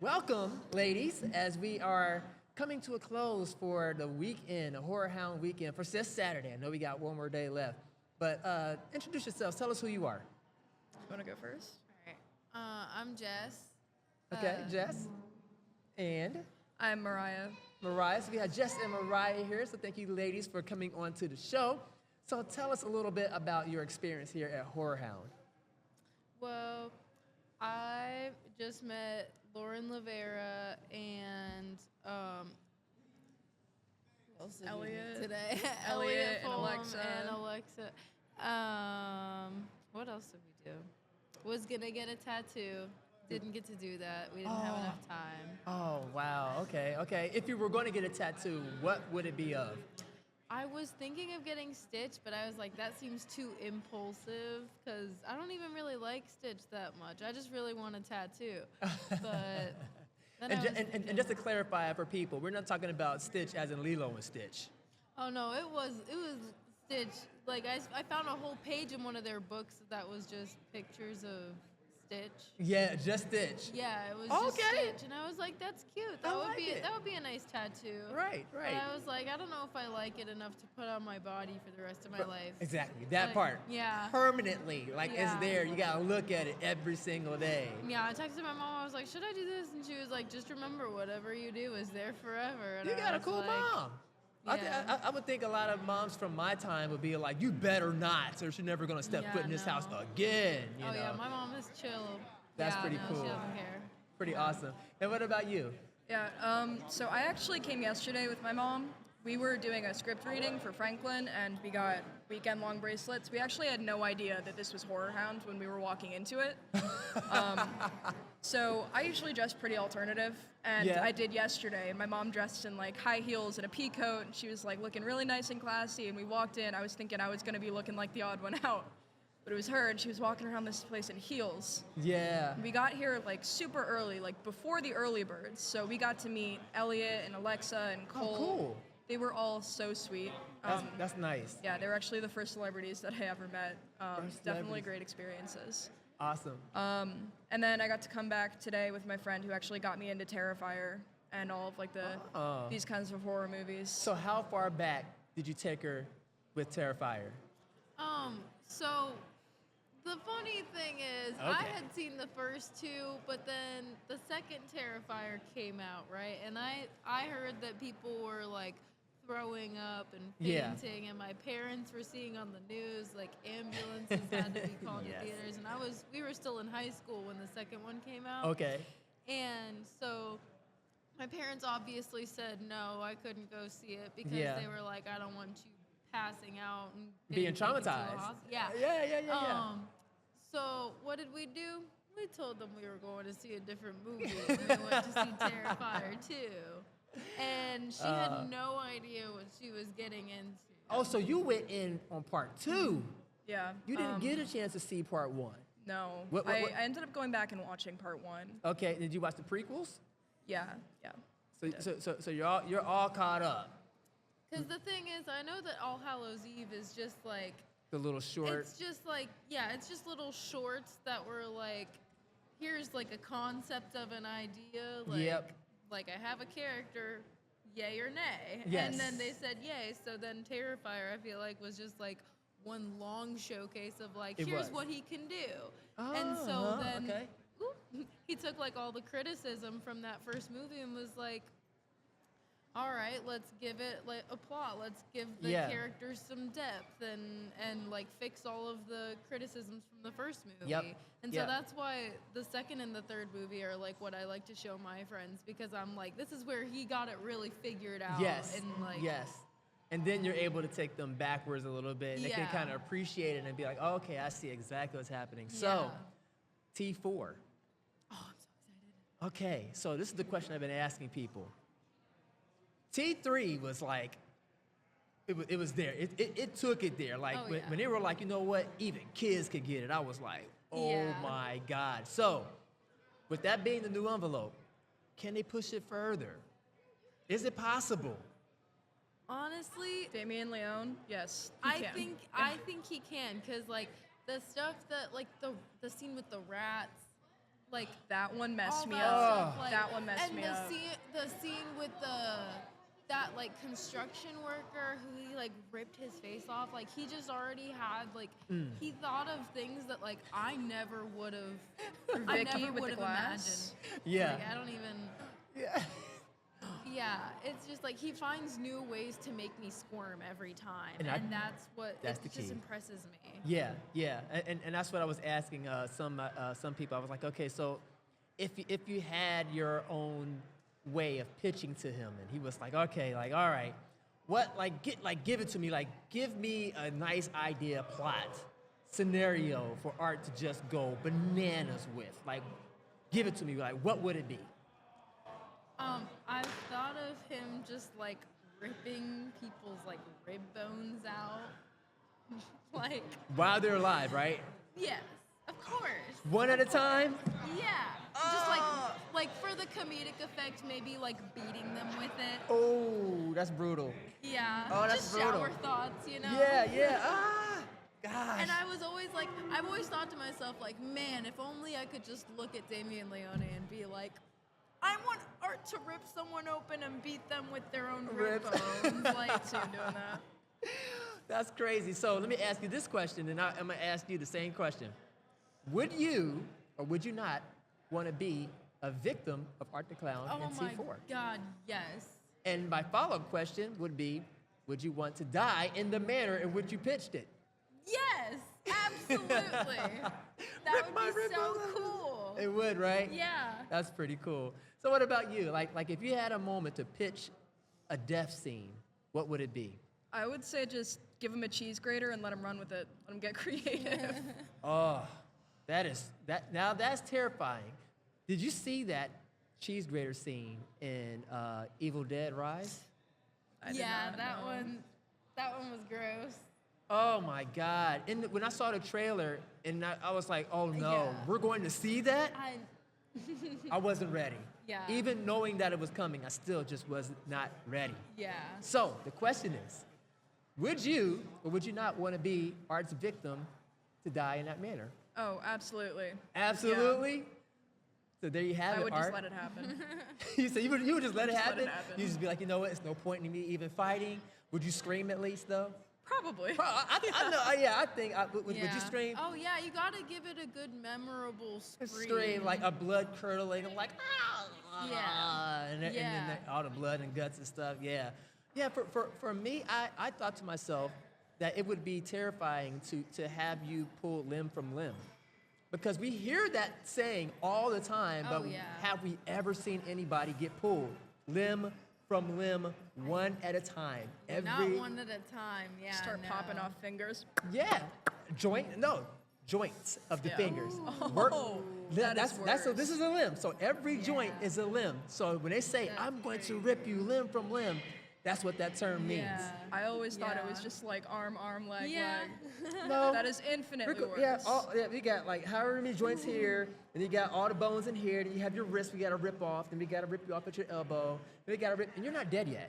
Welcome, ladies, as we are coming to a close for the weekend, the Horror Hound weekend for this Saturday. I know we got one more day left, but introduce yourselves. Tell us who you are. You want to go first? All right. I'm Jess. Okay, Jess. And I'm Mariah. Mariah. So we have Jess and Mariah here. So thank you, ladies, for coming on to the show. So tell us a little bit about your experience here at Horror Hound. Well, I just met Lauren Lavera and who else did we meet Elliot. today? Elliot and Fulham Alexa. and Alexa. What else did we do? Was gonna get a tattoo. Didn't get to do that. We didn't have enough time. Oh, wow. Okay. If you were going to get a tattoo, what would it be of? I was thinking of getting Stitch, but I was like, that seems too impulsive because I don't even really like Stitch that much. I just really want a tattoo. But then And just to clarify for people, we're not talking about Stitch as in Lilo and Stitch. oh no, it was Stitch. Like I found a whole page in one of their books that was just pictures of Stitch. Yeah, just Stitch. Yeah, it was just Okay. Stitch, and I was like, that's cute. I That would like be it. that would be a nice tattoo. Right. But I was like, I don't know if I like it enough to put on my body for the rest of my life. Exactly, that Like, part. yeah. Permanently, like Yeah. it's there. You gotta look at it every single day. Yeah, I texted my mom. I was like, should I do this? And she was like, just remember, whatever you do is there forever. And You I got a was cool like, mom. yeah. I would think a lot of moms from my time would be like, you better not, or she's never gonna step Yeah, foot in this house no. again. You Oh know? yeah, my mom is chill. That's Yeah, pretty no, cool. She doesn't care. Pretty awesome. And what about you? Yeah, so I actually came yesterday with my mom. We were doing a script reading for Franklin, and we got weekend-long bracelets. We actually had no idea that this was Horror Hound when we were walking into it. So I usually dress pretty alternative, and Yeah. I did yesterday. And my mom dressed in like high heels and a pea coat, and she was like looking really nice and classy. And we walked in. I was thinking I was gonna be looking like the odd one out, but it was her, and she was walking around this place in heels. Yeah. We got here like super early, like before the early birds. So we got to meet Elliot and Alexa and Cole. cool. They were all so sweet. That's nice. Yeah, they were actually the first celebrities that I ever met. First Definitely celebrities. great experiences. Awesome. And then I got to come back today with my friend who actually got me into Terrifier and all of like these kinds of horror movies. So how far back did you take her with Terrifier? So the funny thing is, I Okay. had seen the first two, but then the second Terrifier came out, right? And I heard that people were like throwing up and Yeah. fainting, and my parents were seeing on the news like ambulances had to be called Yes. to theaters, and we were still in high school when the second one came out. Okay. And so my parents obviously said no, I couldn't go see it because Yeah. they were like, I don't want you passing out and Being getting taken to a traumatized. Yeah. Yeah. So what did we do? We told them we were going to see a different movie. We went to see Terrifier 2. And she had no idea what she was getting into. Oh, so you went in on part 2. Yeah. You didn't get a chance to see part 1. No. What- I ended up going back and watching part 1. Okay, did you watch the prequels? Yeah. So you're all caught up. Because the thing is, I know that All Hallows Eve is just like, The little short. it's just like, yeah, it's just little shorts that were like, here's like a concept of an idea. Like, Yep. like I have a character, yay or nay. Yes. And then they said yay. So then Terrifier, I feel like, was just like one long showcase of like, It here's was. what he can do. And so then okay. he took like all the criticism from that first movie and was like, all right, let's give it like a plot. Let's give the Yeah. characters some depth and like fix all of the criticisms from the first movie. Yep. And so Yep. that's why the second and the third movie are like what I like to show my friends because I'm like, this is where he got it really figured out. Yes. And like, yes. And then you're able to take them backwards a little bit. And they can Yeah. kind of appreciate it and be like, oh, okay, I see exactly what's happening. So, Yeah. T4. Oh, I'm so excited. Okay, so this is the question I've been asking people. T3 was like, it was there. It took it there. Like Oh, when, yeah. when they were like, you know what, even kids could get it. I was like, oh Yeah. my God. So, with that being the new envelope, can they push it further? Is it possible? Honestly, Damien Leone, yes. he I can. think he can because like the stuff that like the scene with the rats like That one all messed me that up. stuff, like, That one messed and me the up. scene with that like construction worker who he like ripped his face off. Like he just already had like he thought of things that like I never would have. I Vicky never with would the have glass. imagined. Yeah. Like I don't even. Yeah. Yeah, it's just like he finds new ways to make me squirm every time, And and, I- that's what that's it the just key. impresses me. Yeah, yeah, and that's what I was asking some people. I was like, okay, so if you had your own way of pitching to him, and he was like, okay, like all right, what give it to me, like give me a nice idea, plot, scenario for Art to just go bananas with, like give it to me, like what would it be? I've thought of him just like ripping people's like rib bones out, like While they're alive, right? yes, of course, One at a time. yeah, just like for the comedic effect, maybe like beating them with it. Oh, that's brutal. Yeah, Oh, that's just brutal. shower thoughts, you know. Yeah. Gosh. And I was always like, I've always thought to myself, like, man, if only I could just look at Damien Leone and be like, I want Art to rip someone open and beat them with their own rib Rib. bones. Like, See him doing that. That's crazy. So let me ask you this question, and I'm going to ask you the same question. Would you or would you not want to be a victim of Art the Clown oh in my T4? God, yes. And my follow-up question would be, would you want to die in the manner in which you pitched it? Yes, absolutely. That Rip would my be rib so bones. cool. It would, right? Yeah. That's pretty cool. So what about you? Like if you had a moment to pitch a death scene, what would it be? I would say just give him a cheese grater and let him run with it. Let him get creative. Oh, now that's terrifying. Did you see that cheese grater scene in Evil Dead Rise? I did Yeah, not that know. one was gross. Oh my God. When I saw the trailer and I was like, oh no, Yeah. we're going to see that? I I wasn't ready. Yeah. Even knowing that it was coming, I still just was not ready. yeah. So the question is, would you or would you not want to be Art's victim to die in that manner? Oh, absolutely. Absolutely. So there you have I it, would Art. just let it happen. You said you would just let it Just let happen? it happen. You just be like, you know what? It's no point in me even fighting. Would you scream at least though? Probably. I know. Yeah, I think. Would you Yeah. scream? Oh yeah, you gotta give it a good memorable scream. Scream like a blood curdling, like Yeah. and then Yeah. all the blood and guts and stuff. Yeah, yeah. For me, I thought to myself that it would be terrifying to have you pull limb from limb, because we hear that saying all the time, Oh, but yeah. have we ever seen anybody get pulled limb from limb one at a time? Not one at a time. Yeah. Start no. popping off fingers. Yeah, joints of the Yeah. fingers. Oh, that is that's so. worse. This is a limb. So every joint Yeah. is a limb. So when they say That's I'm going to rip you limb from limb, that's what that term means. Yeah. I always thought it was Yeah. just like arm, leg, Yeah. leg. No, That is infinitely worse. yeah, you got like however many joints here, and you got all the bones in here. Then you have your wrist. We got to rip off. Then we got to rip you off at your elbow. Then we got to rip, and you're not dead yet.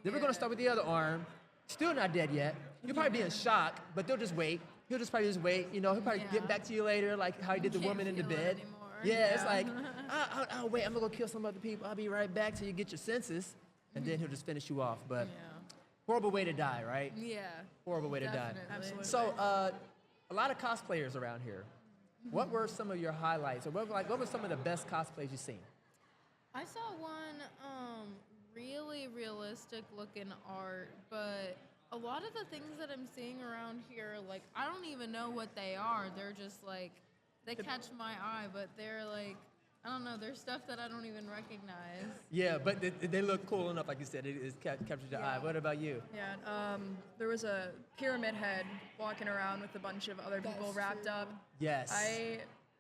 Then we're gonna start with the other arm. Still not dead yet. You'll probably be in shock, but they'll just wait. He'll just probably just wait. You know, he'll probably Yeah. get back to you later, like how he did the Can't woman in the feel it bed. anymore. Yeah, it's Yeah. like, oh, wait, I'm gonna go kill some other people. I'll be right back till you get your senses, and then he'll just finish you off. But horrible way to die, right? Yeah. Horrible way to die. Definitely. Absolutely. So, a lot of cosplayers around here. What were some of your highlights, or what were some of the best cosplays you've seen? I saw one really realistic looking art, but a lot of the things that I'm seeing around here, like I don't even know what they are. They're just like they catch my eye, but they're like I don't know. There's stuff that I don't even recognize. Yeah, but they look cool enough, like you said. It captured your eye. Yeah. What about you? Yeah, there was a pyramid head walking around with a bunch of other people That's wrapped true. up. Yes.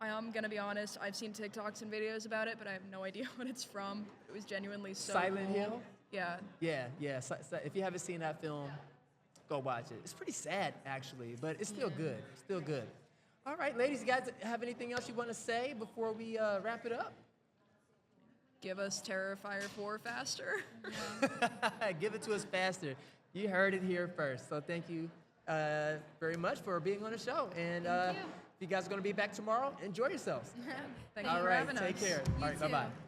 I am gonna be honest. I've seen TikToks and videos about it, but I have no idea what it's from. It was genuinely so Silent cool. Hill? Yeah. Yeah. So if you haven't seen that film, go watch it. It's pretty sad, actually, but it's still good. Still good. All right, ladies, you guys have anything else you want to say before we wrap it up? Give us Terrifier 4 faster. Give it to us faster. You heard it here first. So thank you very much for being on the show. And Thank you. If you guys are going to be back tomorrow, enjoy yourselves. Thank you All for right, having us. take care. You All right, too. bye-bye.